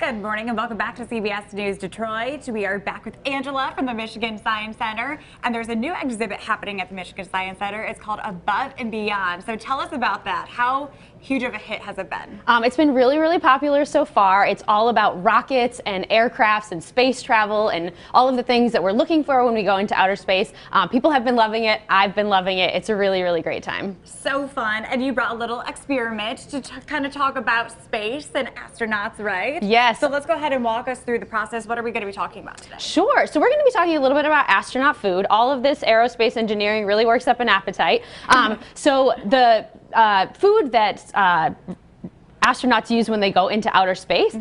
Good morning and welcome back to CBS News Detroit. We are back with Angela from the Michigan Science Center, and there's a new exhibit happening at the Michigan Science Center. It's called Above and Beyond. So tell us about that. How huge of a hit has it been? It's been really, really popular so far. It's all about rockets and aircrafts and space travel and all of the things that we're looking for when we go into outer space. People have been loving it. I've been loving it. It's a really, really great time. So fun. And you brought a little experiment to kind of talk about space and astronauts, right? Yes. So let's go ahead and walk us through the process. What are we going to be talking about today? Sure. So we're going to be talking a little bit about astronaut food. All of this aerospace engineering really works up an appetite. So the food that astronauts use when they go into outer space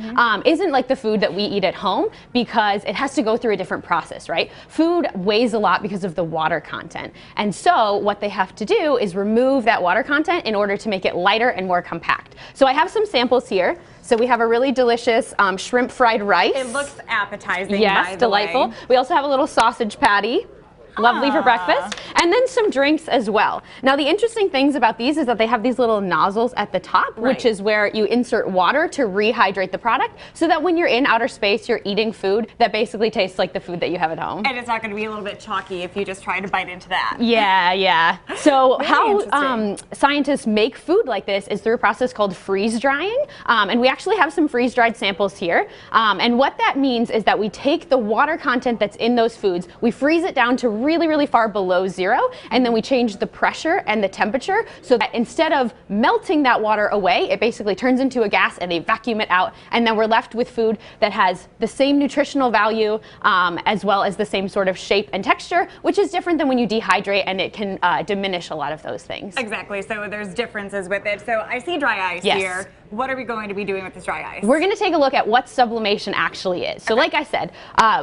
isn't like the food that we eat at home, because it has to go through a different process, right? Food weighs a lot because of the water content. And so what they have to do is remove that water content in order to make it lighter and more compact. So I have some samples here. So we have a really delicious shrimp fried rice. It looks appetizing, yes, by the delightful. way. We also have a little sausage patty. Lovely for breakfast, and then some drinks as well. Now the interesting things about these is that they have these little nozzles at the top, which is where you insert water to rehydrate the product, so that when you're in outer space, you're eating food that basically tastes like the food that you have at home. And it's not going to be a little bit chalky if you just try to bite into that. Yeah, yeah. So Really how scientists make food like this is through a process called freeze drying, and we actually have some freeze dried samples here. And what that means is that we take the water content that's in those foods, we freeze it down to really, really far below zero, and then we change the pressure and the temperature so that instead of melting that water away, it basically turns into a gas and they vacuum it out, and then we're left with food that has the same nutritional value as well as the same sort of shape and texture, which is different than when you dehydrate, and it can diminish a lot of those things. Exactly, so there's differences with it. So I see dry ice here. What are we going to be doing with this dry ice? We're going to take a look at what sublimation actually is. So like I said,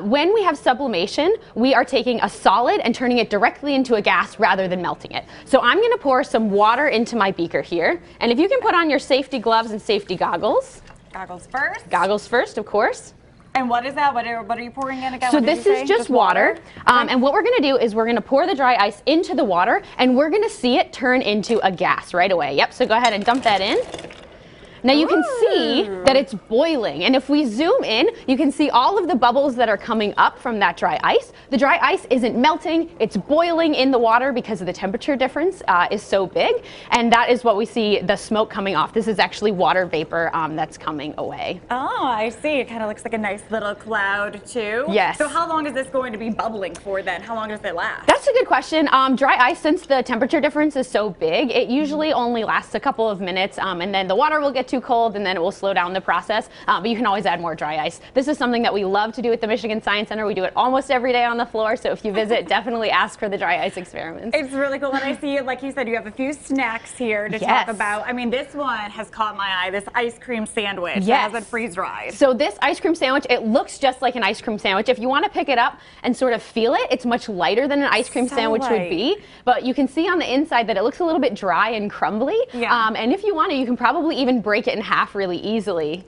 when we have sublimation, we are taking a solid and turning it directly into a gas rather than melting it. So I'm going to pour some water into my beaker here. And if you can put on your safety gloves and safety goggles. Goggles first? Goggles first, of course. And what is that? What are you pouring in again? So this is just water. And what we're going to do is we're going to pour the dry ice into the water, and we're going to see it turn into a gas right away. Yep, so go ahead and dump that in. Now you can see that it's boiling, and if we zoom in, you can see all of the bubbles that are coming up from that dry ice. The dry ice isn't melting, it's boiling in the water because of the temperature difference is so big, and that is what we see the smoke coming off. This is actually water vapor that's coming away. Oh, I see. It kind of looks like a nice little cloud too. Yes. So how long is this going to be bubbling for then? How long does it last? That's a good question. Dry ice, since the temperature difference is so big, it usually only lasts a couple of minutes, and then the water will get too cold and then it will slow down the process, but you can always add more dry ice. This is something that we love to do at the Michigan Science Center. We do it almost every day on the floor, so if you visit, definitely ask for the dry ice experiments. It's really cool, and I see, like you said, you have a few snacks here to talk about. I mean, this one has caught my eye, this ice cream sandwich that has been freeze-dried. So this ice cream sandwich, it looks just like an ice cream sandwich. If you want to pick it up and sort of feel it, it's much lighter than an ice cream sandwich would be, but you can see on the inside that it looks a little bit dry and crumbly, and if you want to, you can probably even break it in half really easily.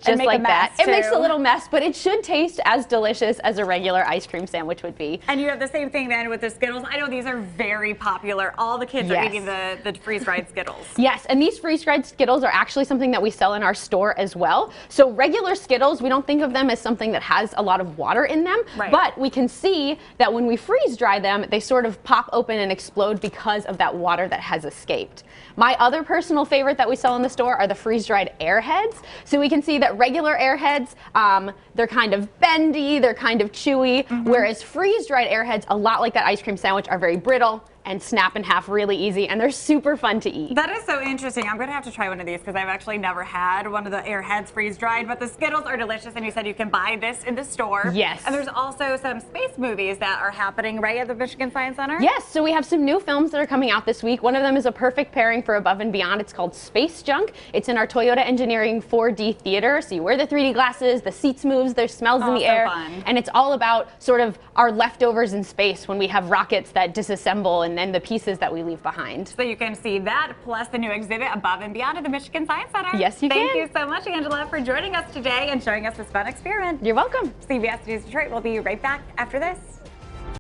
Just like that. It makes a little mess, but it should taste as delicious as a regular ice cream sandwich would be. And you have the same thing then with the Skittles. I know these are very popular. All the kids are eating the freeze-dried Skittles. Yes, and these freeze-dried Skittles are actually something that we sell in our store as well. So regular Skittles, we don't think of them as something that has a lot of water in them, but we can see that when we freeze-dry them, they sort of pop open and explode because of that water that has escaped. My other personal favorite that we sell in the store are the freeze-dried Airheads. So we can see that regular Airheads, they're kind of bendy, they're kind of chewy, whereas freeze-dried Airheads, a lot like that ice cream sandwich, are very brittle and snap in half really easy, and they're super fun to eat. That is so interesting. I'm gonna have to try one of these because I've actually never had one of the Airheads freeze-dried, but the Skittles are delicious, and you said you can buy this in the store. Yes. And there's also some space movies that are happening right at the Michigan Science Center. Yes, so we have some new films that are coming out this week. One of them is a perfect pairing for Above and Beyond. It's called Space Junk. It's in our Toyota Engineering 4D theater, so you wear the 3D glasses, the seats moves, there's smells in the air, and it's all about sort of our leftovers in space when we have rockets that disassemble and then the pieces that we leave behind. So you can see that, plus the new exhibit Above and Beyond at the Michigan Science Center. Yes, you can. Thank you so much, Angela, for joining us today and showing us this fun experiment. You're welcome. CBS News Detroit will be right back after this.